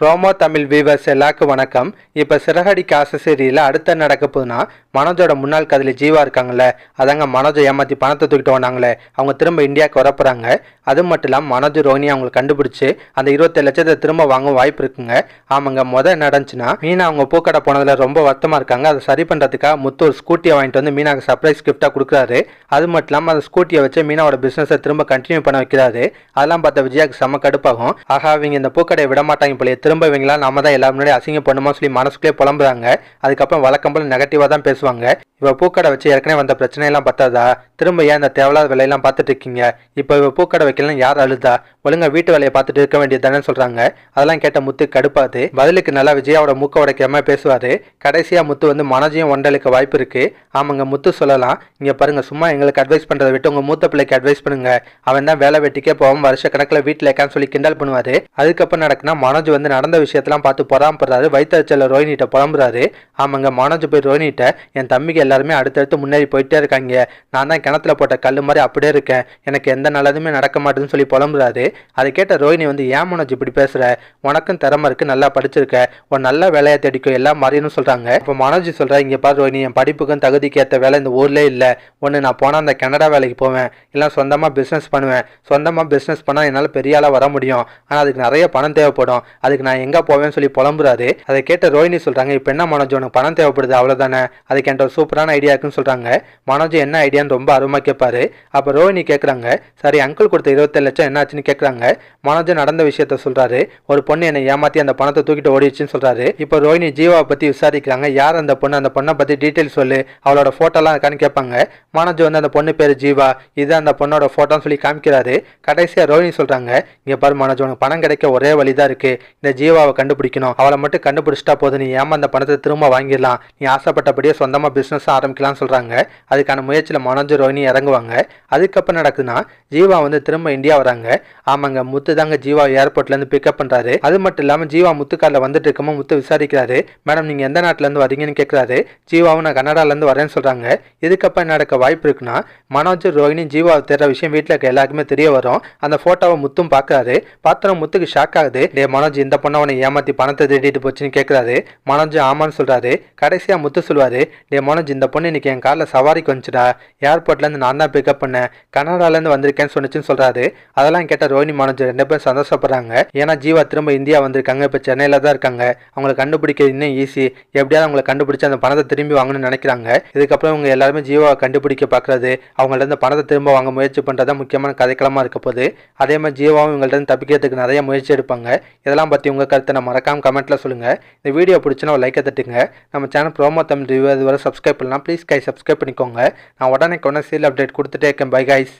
Promo Tamil viewers எல்லாருக்கும் வணக்கம். இப்போ சிறகடிக்க ஆசை சீரியலில் அடுத்த நடக்க போகுதுன்னா, மனோஜோட முன்னாள் காதலி ஜீவா இருக்காங்கல்ல, அதாங்க மனோஜை ஏமாற்றி பணத்தை தூக்கிட்டு வந்தாங்களே, அவங்க திரும்ப இந்தியாவுக்கு வரப்போகிறாங்க. அது மட்டும் இல்லாமல் மனோஜ் ரோஹினி அவங்களை கண்டுபிடிச்சி அந்த 27 லட்சத்தை திரும்ப வாங்க வாய்ப்பு இருக்குங்க. ஆமாங்க, என்ன நடந்துச்சுன்னா, மீனா அவங்க பூக்கடை போனதில் ரொம்ப வருத்தமாக இருக்காங்க. அதை சரி பண்ணுறதுக்காக முத்து ஒரு ஸ்கூட்டியை வாங்கிட்டு வந்து மீனாவுக்கு சர்ப்ரைஸ் கிஃப்டாக கொடுக்குறாரு. அது மட்டும் இல்லாமல் அந்த ஸ்கூட்டியை வச்சு மீனாவோட பிஸ்னஸை திரும்ப கண்டினியூ பண்ண வைக்கிறாரு. அதெல்லாம் பார்த்த விஜயாவுக்கு செம்ம கடுப்பாகும். ஆகா, அவங்க இந்த பூக்கடையை விட மாட்டாங்க போல, திரும்ப இவங்களா நம்ம தான் எல்லாரும் முன்னாடி அசிங்க பண்ணுமோ சொல்லி மனசுக்குள்ளே புலம்புறாங்க. அதுக்கப்புறம் வழக்கம் போல நெகட்டிவாக தான் பேசுவாங்க. இவ பூக்கடை வச்சு ஏற்கனவே வந்த பிரச்சனையெல்லாம் பத்தாதா, திரும்ப ஏன் இந்த தேவையில்லாத வேலையெல்லாம் பார்த்துட்டு இருக்கீங்க, இப்போ இவ பூக்கடை வைக்கலாம் யார் அழுதா, ஒழுங்கா வீட்டு வேலையை பார்த்துட்டு இருக்க வேண்டியது தானே சொல்றாங்க. அதெல்லாம் கேட்ட முத்து கடுப்பாது. பதிலுக்கு நல்லா விஜயாவோட மூக்க உடைக்கிற மாதிரி பேசுவாரு. கடைசியா முத்து வந்து மனோஜையும் ஒன்றலுக்கு வாய்ப்பு இருக்கு. ஆமாங்க, முத்து சொல்லலாம், இங்க பாருங்க, சும்மா எங்களுக்கு அட்வைஸ் பண்றதை விட்டு உங்க மூத்த பிள்ளைக்கு அட்வைஸ் பண்ணுங்க, அவன் தான் வேலை வெட்டிக்கே போவோம், வருஷ கணக்கில் வீட்டில் இருக்கான்னு சொல்லி கிண்டல் பண்ணுவாரு. அதுக்கப்புறம் நடக்குன்னா மனோஜ் வந்து நடந்த விஷயத்தெல்லாம் பார்த்து பொறாமப்படுறாரு. வயிற்றுச்சல ரோஹினிட்ட புலம்புறாரு. ஆமாங்க, மனோஜ் போய் ரோஹினிட்ட, என் தம்பிக்கு எல்லாருமே அடுத்தடுத்து முன்னேறி போயிட்டே இருக்காங்க, நான் தான் கிணத்துல போட்ட கல் மாதிரி அப்படியே இருக்கேன், எனக்கு எந்த நல்லதுமே நடக்க மாட்டேன்னு சொல்லி புலம்புறாரு. அதை கேட்ட ரோஹினி வந்து, ஏன் மனோஜ் இப்படி பேசுற, உனக்கும் திறமை இருக்கு, நல்லா படிச்சிருக்க, ஒரு நல்ல வேலையை தேடிக்கும், எல்லாம் மாறின்னு சொல்றாங்க. இப்போ மனோஜ் சொல்ற, இங்க பாரு ரோஹினி, என் படிப்புக்கும் தகுதிக்கு ஏற்ற வேலை இந்த ஊர்லேயே இல்லை, ஒன்று நான் போனால் அந்த கனடா வேலைக்கு போவேன், இல்லை சொந்தமாக பிஸ்னஸ் பண்ணுவேன், சொந்தமாக பிஸ்னஸ் பண்ணால் என்னால் பெரிய ஆளாக வர முடியும், ஆனால் அதுக்கு நிறைய பணம் தேவைப்படும், அதுக்கு நான் எங்கே போவேன்னு சொல்லி புலம்புறாரு. அதை கேட்ட ரோஹினி சொல்றாங்க, இப்போ என்ன மனோஜ், உனக்கு பணம் தேவைப்படுது அவ்வளோதானே, அதுக்கு என்கிட்ட ஒரு சூப்பரான ஐடியா இருக்குன்னு சொல்றாங்க. மனோஜ் என்ன ஐடியான்னு ரொம்ப அருமையாக கேட்பாரு. அப்போ ரோஹினி கேட்குறாங்க, சரி அங்கிள் கொடுத்த 27 லட்சம் என்னாச்சுன்னு கேட்குறாங்க. மனோஜ் நடந்த விஷயத்த சொல்றாரு. ஒரு பொண்ணு என்னை ஏமாற்றி அந்த பணத்தை தூக்கிட்டு ஓடிடுச்சுன்னு சொல்றாரு. இப்போ ரோஹினி ஜீவாவை பற்றி விசாரிக்கிறாங்க. யார் அந்த பொண்ணு, அந்த பொண்ணை பற்றி டீட்டெயில் சொல்லு, அவளோட ஃபோட்டோலாம் இருக்கான்னு கேட்பாங்க. மனோஜ் வந்து அந்த பொண்ணு பேர் ஜீவா, இது அந்த பொண்ணோட ஃபோட்டோன்னு சொல்லி காமிக்கிறாரு. கடைசியாக ரோஹினி சொல்றாங்க, இங்கே பாரு மனோஜ், உனக்கு பணம் கிடைக்க ஒரே வழி தான் இருக்கு, இந்த ஜீவாவை கண்டுபிடிக்கணும், அவளை மட்டும் கண்டுபிடிச்சிட்டா போதும், நீ ஏமாந்த பணத்தை திரும்ப வாங்கிடலாம், நீ ஆசைப்பட்டபடியே சொந்தமாக பிஸ்னஸ் ஆரம்பிக்கலாம்னு சொல்றாங்க. அதுக்கான முயற்சியில் மனோஜ் ரோஹினி இறங்குவாங்க. அதுக்கப்புறம் நடக்குதுன்னா, ஜீவா வந்து திரும்ப இந்தியா வராங்க. ஆமாங்க, முத்து தாங்க ஜீவா ஏர்போர்ட்லேருந்து பிக்கப் பண்ணுறாரு. அது மட்டும் இல்லாமல் ஜீவா முத்து காரில் வந்துட்டு இருக்கமோ முத்து விசாரிக்கிறாரு. மேடம் நீங்கள் எந்த நாட்டிலேருந்து வரீங்கன்னு கேட்குறாரு. ஜீவாவும் நான் கனடாலேருந்து வரேன்னு சொல்கிறாங்க. இதுக்கப்புறம் நடக்க வாய்ப்பு இருக்குன்னா, மனோஜ் ரோஹினி ஜீவாவை தேடுற விஷயம் வீட்டில் இருக்க எல்லாருக்குமே தெரிய வரும். அந்த ஃபோட்டோவை முத்தும் பார்க்குறாரு. பார்த்தோம் முத்துக்கு ஷாக் ஆகுது. டே மனோஜ், இந்த பொண்ணை அவனை ஏமாற்றி பணத்தை தேடிட்டு போச்சுன்னு கேட்குறாரு. மனோஜ் ஆமான்னு சொல்கிறாரு. கடைசியாக முத்து சொல்லுவார், டே மனோஜ், இந்த பொண்ணு இன்னைக்கு என் காரில் சவாரிக்கு வந்துச்சுடா, ஏர்போர்ட்லேருந்து நான் தான் பிக்கப் பண்ணேன், கனடாலேருந்து வந்திருக்கேன்னு சொன்னிச்சுன்னு சொல்கிறாரு. அதெல்லாம் கேட்ட ரோஹினி மனோஜ் 2 பேரும் சந்தோஷப்படுறாங்க. ஏன்னா ஜீவா திரும்ப இந்தியா வந்திருக்காங்க, இப்போ சென்னையில் தான் இருக்காங்க, அவங்களை கண்டுபிடிக்க இன்னும் ஈஸி, எப்படியாவது அவங்களை கண்டுபிடிச்சு அந்த பணத்தை திரும்பி வாங்கணும்னு நினைக்கிறாங்க. இதுக்கப்புறம் இவங்க எல்லாருமே ஜீவாவை கண்டுபிடிக்க பார்க்குறது, அவங்கள்ட்ட பணத்தை திரும்ப வாங்க முயற்சி பண்ணுறதா முக்கியமான கதைக்களமாக இருக்க போகுது. அதே மாதிரி ஜீவாவும் இவங்கள்ட்ட தப்பிக்கிறதுக்கு நிறைய முயற்சி எடுப்பாங்க. இதெல்லாம் பற்றி உங்கள் கருத்தை நான் மறக்காமல் கமெண்ட்டில் சொல்லுங்கள். இந்த வீடியோ பிடிச்சுன்னா ஒரு லைக்கை தட்டுங்க. நம்ம சேனல் ப்ரோமோ தமிழ் ரிவ்யூ இதுவரை சப்ஸ்கிரைப் பண்ணலாம், ப்ளீஸ் கை சப்ஸ்கிரைப் பண்ணிக்கோங்க. நான் உடனே சீல் அப்டேட் கொடுத்துட்டே இருக்கேன். Bye guys.